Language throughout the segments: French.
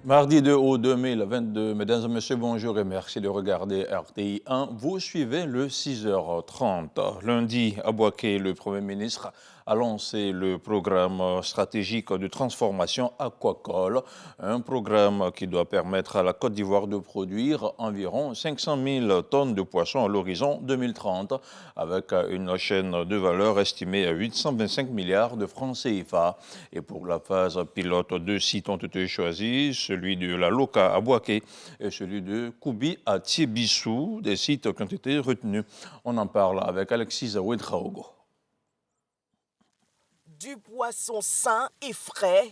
Mardi 2 août 2022, mesdames et messieurs, bonjour et merci de regarder RTI 1. Vous suivez le 6h30. Lundi, à Bouaké, le Premier ministre a lancé le programme stratégique de transformation aquacole, un programme qui doit permettre à la Côte d'Ivoire de produire environ 500 000 tonnes de poissons à l'horizon 2030, avec une chaîne de valeur estimée à 825 milliards de francs CFA. Et pour la phase pilote, 2 sites ont été choisis, celui de la Loka à Bouaké et celui de Koubi à Tiebissou, des sites qui ont été retenus. On en parle avec Alexis Ouedraogo. Du poisson sain et frais,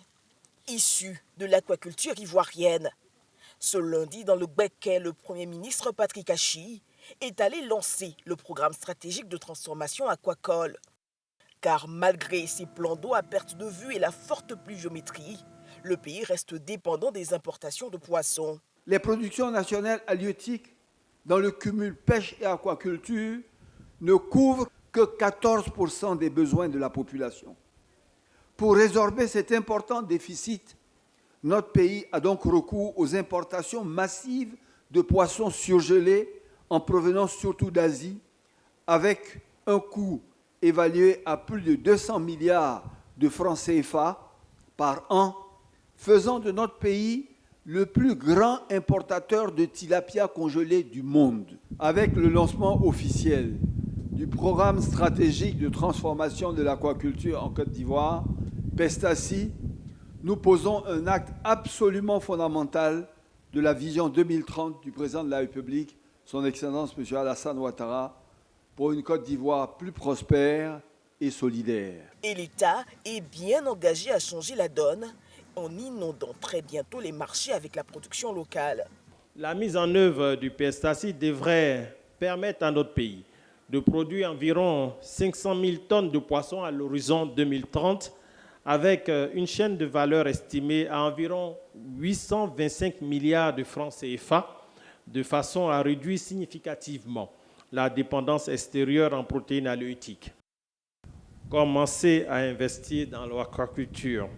issu de l'aquaculture ivoirienne. Ce lundi, dans le Béquet, le Premier ministre Patrick Achi est allé lancer le programme stratégique de transformation aquacole. Car malgré ses plans d'eau à perte de vue et la forte pluviométrie, le pays reste dépendant des importations de poissons. Les productions nationales halieutiques dans le cumul pêche et aquaculture ne couvrent que 14% des besoins de la population. Pour résorber cet important déficit, notre pays a donc recours aux importations massives de poissons surgelés en provenance surtout d'Asie, avec un coût évalué à plus de 200 milliards de francs CFA par an, faisant de notre pays le plus grand importateur de tilapia congelé du monde. Avec le lancement officiel du programme stratégique de transformation de l'aquaculture en Côte d'Ivoire, PESTACI, nous posons un acte absolument fondamental de la vision 2030 du président de la République, son Excellence M. Alassane Ouattara, pour une Côte d'Ivoire plus prospère et solidaire. Et l'État est bien engagé à changer la donne en inondant très bientôt les marchés avec la production locale. La mise en œuvre du PESTACI devrait permettre à notre pays de produire environ 500 000 tonnes de poissons à l'horizon 2030, avec une chaîne de valeur estimée à environ 825 milliards de francs CFA, de façon à réduire significativement la dépendance extérieure en protéines halieutiques. Commencez à investir dans l'aquaculture.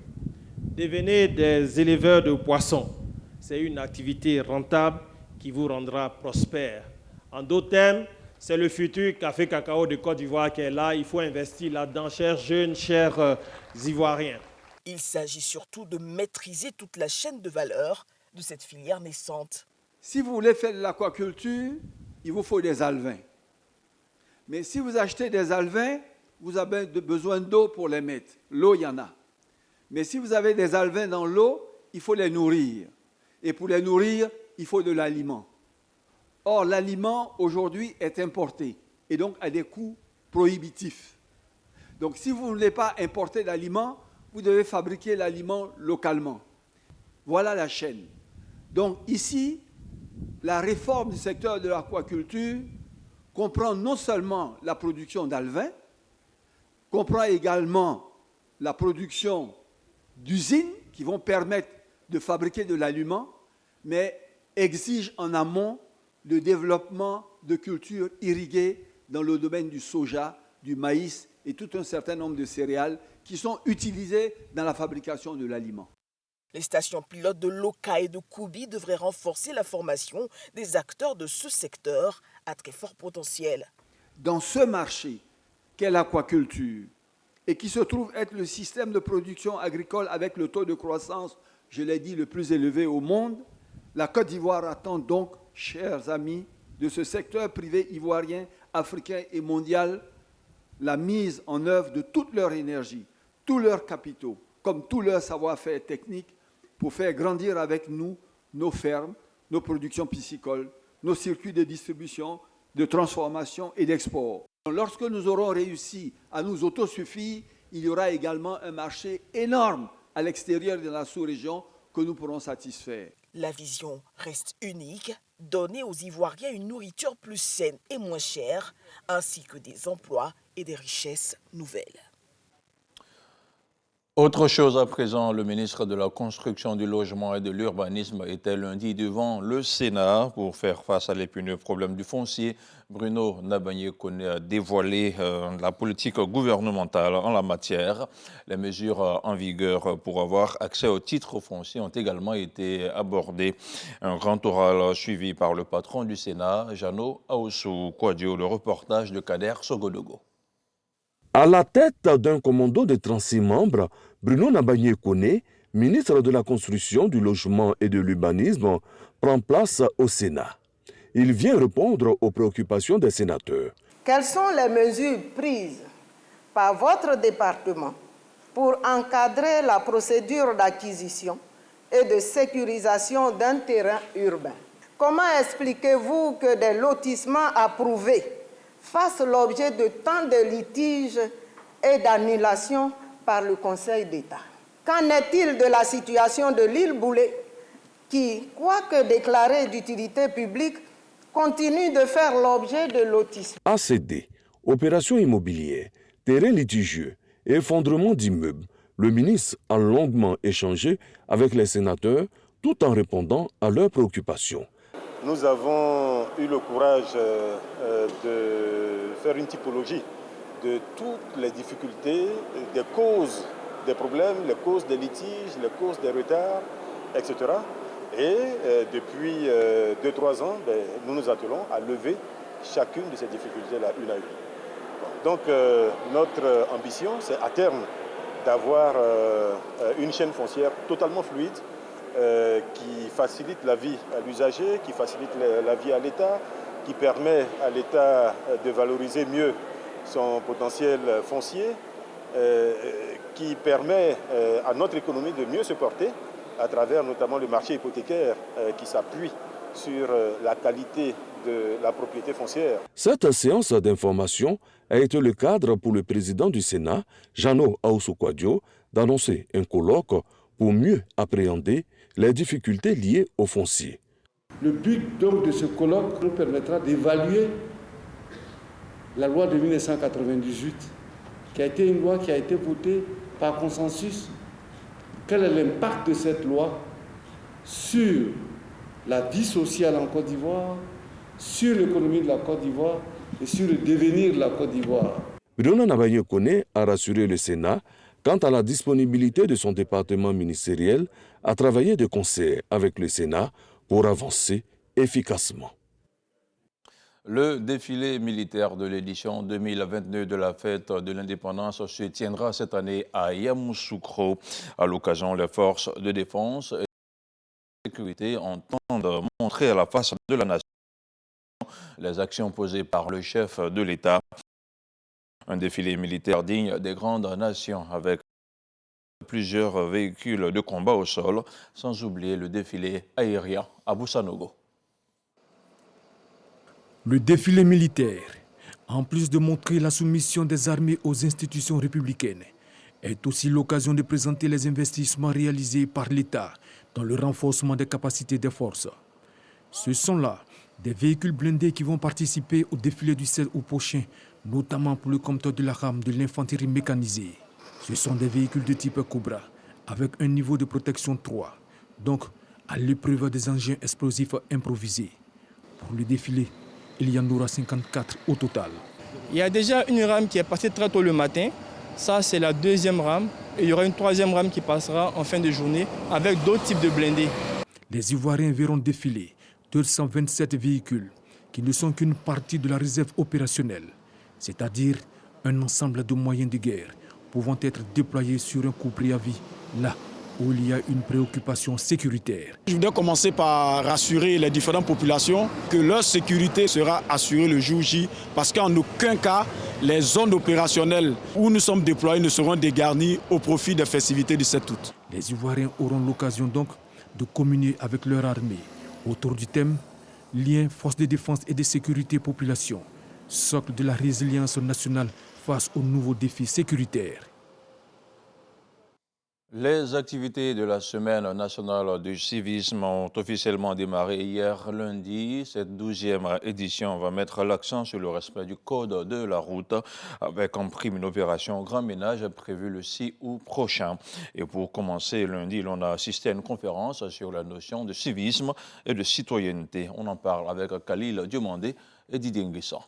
Devenez des éleveurs de poissons. C'est une activité rentable qui vous rendra prospère. En d'autres termes, c'est le futur café cacao de Côte d'Ivoire qui est là. Il faut investir là-dedans, chers jeunes, chers Ivoiriens. Il s'agit surtout de maîtriser toute la chaîne de valeur de cette filière naissante. Si vous voulez faire de l'aquaculture, il vous faut des alevins. Mais si vous achetez des alevins, vous avez besoin d'eau pour les mettre. L'eau, il y en a. Mais si vous avez des alevins dans l'eau, il faut les nourrir. Et pour les nourrir, il faut de l'aliment. Or, l'aliment, aujourd'hui, est importé et donc à des coûts prohibitifs. Donc, si vous ne voulez pas importer l'aliment, vous devez fabriquer l'aliment localement. Voilà la chaîne. Donc, ici, la réforme du secteur de l'aquaculture comprend non seulement la production d'alevins, comprend également la production d'usines qui vont permettre de fabriquer de l'aliment, mais exige en amont le développement de cultures irriguées dans le domaine du soja, du maïs et tout un certain nombre de céréales qui sont utilisées dans la fabrication de l'aliment. Les stations pilotes de Loka et de Koubi devraient renforcer la formation des acteurs de ce secteur à très fort potentiel. Dans ce marché qu'est l'aquaculture et qui se trouve être le système de production agricole avec le taux de croissance, je l'ai dit, le plus élevé au monde, la Côte d'Ivoire attend donc, chers amis, de ce secteur privé ivoirien, africain et mondial, la mise en œuvre de toute leur énergie, tous leurs capitaux, comme tout leur savoir-faire technique, pour faire grandir avec nous nos fermes, nos productions piscicoles, nos circuits de distribution, de transformation et d'export. Lorsque nous aurons réussi à nous autosuffire, il y aura également un marché énorme à l'extérieur de la sous-région que nous pourrons satisfaire. La vision reste unique, donner aux Ivoiriens une nourriture plus saine et moins chère, ainsi que des emplois et des richesses nouvelles. Autre chose à présent, le ministre de la Construction, du Logement et de l'Urbanisme était lundi devant le Sénat pour faire face à l'épineux problème du foncier. Bruno Nabagné-Koné a dévoilé la politique gouvernementale en la matière. Les mesures en vigueur pour avoir accès au titre foncier ont également été abordées. Un grand oral suivi par le patron du Sénat, Jano Aoussou Kouadio, le reportage de Kader Sogodogo. À la tête d'un commando de 36 membres, Bruno Nabagné-Koné, ministre de la Construction, du Logement et de l'Urbanisme, prend place au Sénat. Il vient répondre aux préoccupations des sénateurs. Quelles sont les mesures prises par votre département pour encadrer la procédure d'acquisition et de sécurisation d'un terrain urbain? Comment expliquez-vous que des lotissements approuvés fassent l'objet de tant de litiges et d'annulations par le Conseil d'État? Qu'en est-il de la situation de l'île Boulet qui, quoique déclarée d'utilité publique, continue de faire l'objet de lotissements? ACD, opérations immobilières, terrains litigieux et effondrement d'immeubles, le ministre a longuement échangé avec les sénateurs tout en répondant à leurs préoccupations. Nous avons eu le courage de faire une typologie de toutes les difficultés, des causes des problèmes, les causes des litiges, les causes des retards, etc. Et depuis 2-3 ans, nous nous attelons à lever chacune de ces difficultés-là, une à une. Donc notre ambition, c'est à terme d'avoir une chaîne foncière totalement fluide, qui facilite la vie à l'usager, qui facilite la vie à l'État, qui permet à l'État de valoriser mieux son potentiel foncier, qui permet à notre économie de mieux se porter à travers notamment le marché hypothécaire qui s'appuie sur la qualité de la propriété foncière. Cette séance d'information a été le cadre pour le président du Sénat, Jano Aoussou Kouadio, d'annoncer un colloque pour mieux appréhender les difficultés liées au foncier. Le but donc de ce colloque nous permettra d'évaluer la loi de 1998, qui a été une loi qui a été votée par consensus. Quel est l'impact de cette loi sur la vie sociale en Côte d'Ivoire, sur l'économie de la Côte d'Ivoire et sur le devenir de la Côte d'Ivoire? Bruno Nabagné-Koné a rassuré le Sénat quant à la disponibilité de son département ministériel à travailler de concert avec le Sénat pour avancer efficacement. Le défilé militaire de l'édition 2022 de la fête de l'indépendance se tiendra cette année à Yamoussoukro. À l'occasion, les forces de défense et de sécurité entendent montrer à la face de la nation les actions posées par le chef de l'État. Un défilé militaire digne des grandes nations avec plusieurs véhicules de combat au sol, sans oublier le défilé aérien à Boussanogo. Le défilé militaire, en plus de montrer la soumission des armées aux institutions républicaines, est aussi l'occasion de présenter les investissements réalisés par l'État dans le renforcement des capacités des forces. Ce sont là des véhicules blindés qui vont participer au défilé du 16 août prochain, notamment pour le compteur de la rame de l'infanterie mécanisée. Ce sont des véhicules de type Cobra, avec un niveau de protection 3, donc à l'épreuve des engins explosifs improvisés. Pour le défilé, il y en aura 54 au total. Il y a déjà une rame qui est passée très tôt le matin. Ça, c'est la deuxième rame. Et il y aura une troisième rame qui passera en fin de journée avec d'autres types de blindés. Les Ivoiriens verront défiler 227 véhicules qui ne sont qu'une partie de la réserve opérationnelle, c'est-à-dire un ensemble de moyens de guerre pouvant être déployés sur un coup préavis, là où il y a une préoccupation sécuritaire. Je voudrais commencer par rassurer les différentes populations que leur sécurité sera assurée le jour J, parce qu'en aucun cas, les zones opérationnelles où nous sommes déployés ne seront dégarnies au profit des festivités du 7 août. Les Ivoiriens auront l'occasion donc de communier avec leur armée autour du thème « Lien, force de défense et de sécurité population », socle de la résilience nationale face aux nouveaux défis sécuritaires. Les activités de la Semaine nationale du civisme ont officiellement démarré hier lundi. Cette 12e édition va mettre l'accent sur le respect du code de la route avec en prime une opération Grand Ménage prévue le 6 août prochain. Et pour commencer lundi, l'on a assisté à une conférence sur la notion de civisme et de citoyenneté. On en parle avec Khalil Diomandé et Didier Nguissa.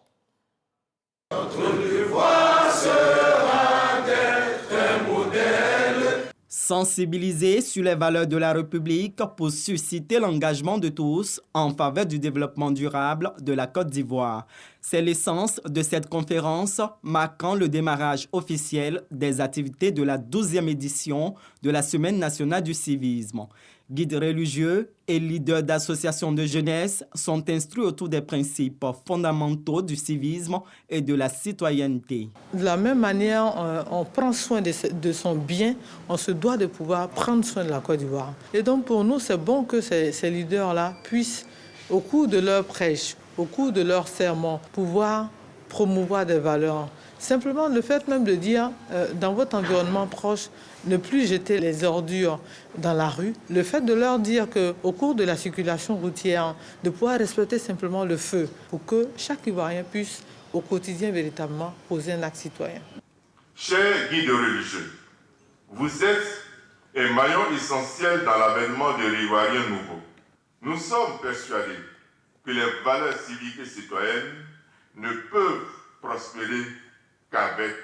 Notre devoir sera d'être un modèle. Sensibiliser sur les valeurs de la République pour susciter l'engagement de tous en faveur du développement durable de la Côte d'Ivoire. C'est l'essence de cette conférence marquant le démarrage officiel des activités de la 12e édition de la Semaine nationale du civisme. Guides religieux et leaders d'associations de jeunesse sont instruits autour des principes fondamentaux du civisme et de la citoyenneté. De la même manière, on prend soin de son bien, on se doit de pouvoir prendre soin de la Côte d'Ivoire. Et donc pour nous, c'est bon que ces leaders-là puissent, au cours de leur prêche, au cours de leur sermon, pouvoir promouvoir des valeurs. Simplement le fait même de dire, dans votre environnement proche, ne plus jeter les ordures dans la rue. Le fait de leur dire qu'au cours de la circulation routière, de pouvoir respecter simplement le feu pour que chaque Ivoirien puisse au quotidien véritablement poser un acte citoyen. Chers guides religieux, vous êtes un maillon essentiel dans l'avènement de l'Ivoirien nouveau. Nous sommes persuadés que les valeurs civiques et citoyennes ne peuvent prospérer qu'avec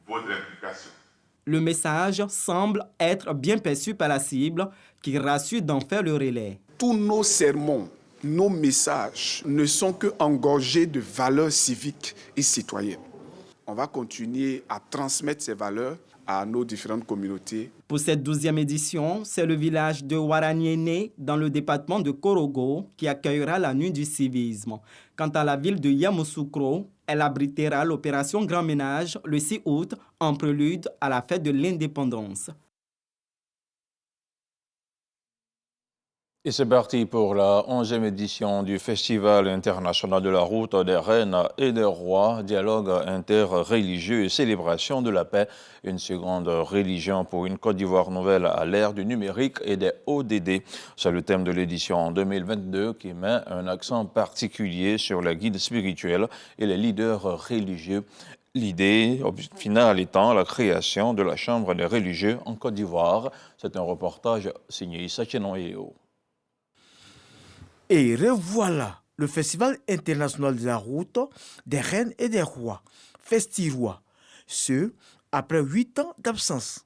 votre implication. Le message semble être bien perçu par la cible qui rassure d'en faire le relais. Tous nos sermons, nos messages ne sont qu'engorgés de valeurs civiques et citoyennes. On va continuer à transmettre ces valeurs à nos différentes communautés. Pour cette 12e édition, c'est le village de Waraniene, dans le département de Korogo, qui accueillera la nuit du civisme. Quant à la ville de Yamoussoukro, elle abritera l'opération Grand Ménage le 6 août, en prélude à la fête de l'indépendance. Et c'est parti pour la 11e édition du Festival international de la route des reines et des rois, dialogue interreligieux et célébration de la paix, une seconde religion pour une Côte d'Ivoire nouvelle à l'ère du numérique et des ODD. C'est le thème de l'édition 2022 qui met un accent particulier sur les guides spirituels et les leaders religieux. L'idée finale étant la création de la Chambre des religieux en Côte d'Ivoire. C'est un reportage signé Issa Chenoyeo. Et revoilà le Festival international de la route des reines et des rois, Festi-Roi, ce après 8 ans d'absence.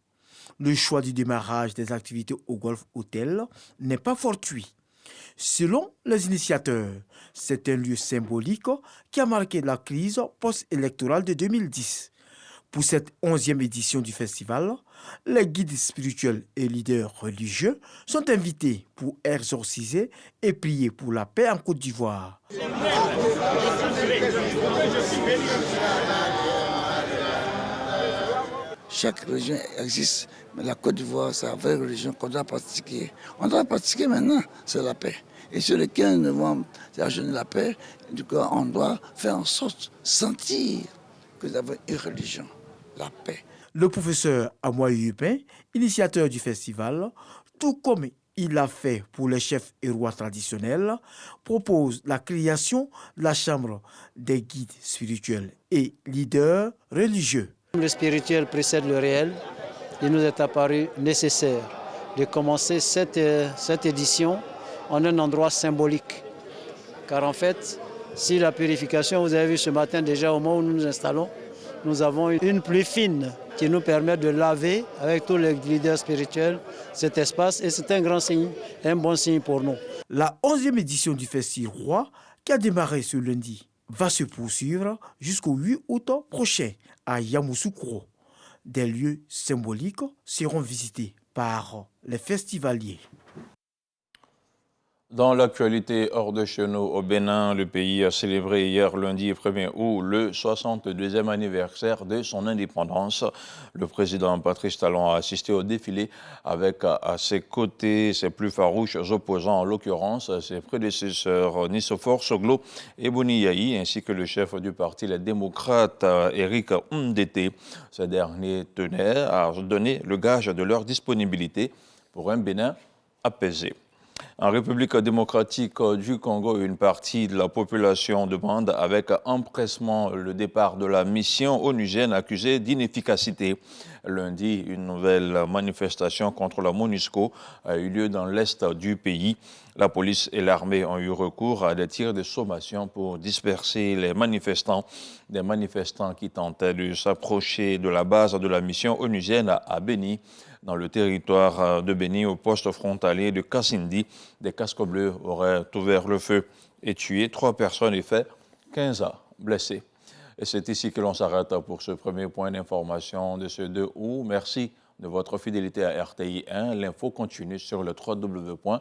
Le choix du démarrage des activités au Golf Hotel n'est pas fortuit. Selon les initiateurs, c'est un lieu symbolique qui a marqué la crise post-électorale de 2010. Pour cette 11e édition du festival, les guides spirituels et leaders religieux sont invités pour exorciser et prier pour la paix en Côte d'Ivoire. Chaque religion existe, mais la Côte d'Ivoire, c'est la vraie religion qu'on doit pratiquer. On doit pratiquer maintenant, c'est la paix. Et sur le 15 novembre, c'est la journée de la paix. Du coup, on doit faire en sorte de sentir que nous avons une religion. La paix. Le professeur Amoy Hupin, initiateur du festival, tout comme il l'a fait pour les chefs et rois traditionnels, propose la création de la Chambre des guides spirituels et leaders religieux. Le spirituel précède le réel. Il nous est apparu nécessaire de commencer cette édition en un endroit symbolique. Car en fait, si la purification, vous avez vu ce matin déjà au moment où nous nous installons, nous avons une pluie fine qui nous permet de laver avec tous les leaders spirituels cet espace et c'est un grand signe, un bon signe pour nous. La 11e édition du Festi-Roi, qui a démarré ce lundi, va se poursuivre jusqu'au 8 août prochain à Yamoussoukro. Des lieux symboliques seront visités par les festivaliers. Dans l'actualité hors de chez nous, au Bénin, le pays a célébré hier lundi 1er août le 62e anniversaire de son indépendance. Le président Patrice Talon a assisté au défilé avec à ses côtés ses plus farouches opposants, en l'occurrence ses prédécesseurs Nissofor Soglo et Boni Yayi, ainsi que le chef du parti Les Démocrates, Éric Ndete. Ces derniers tenaient à donner le gage de leur disponibilité pour un Bénin apaisé. En République démocratique du Congo, une partie de la population demande avec empressement le départ de la mission onusienne accusée d'inefficacité. Lundi, une nouvelle manifestation contre la MONUSCO a eu lieu dans l'est du pays. La police et l'armée ont eu recours à des tirs de sommation pour disperser les manifestants. Des manifestants qui tentaient de s'approcher de la base de la mission onusienne à Beni. Dans le territoire de Beni, au poste frontalier de Kassindi, des casques bleus auraient ouvert le feu et tué 3 personnes et fait 15 blessés. Et c'est ici que l'on s'arrête pour ce premier point d'information de ce 2 août. Merci de votre fidélité à RTI 1. L'info continue sur le www.rti.ci.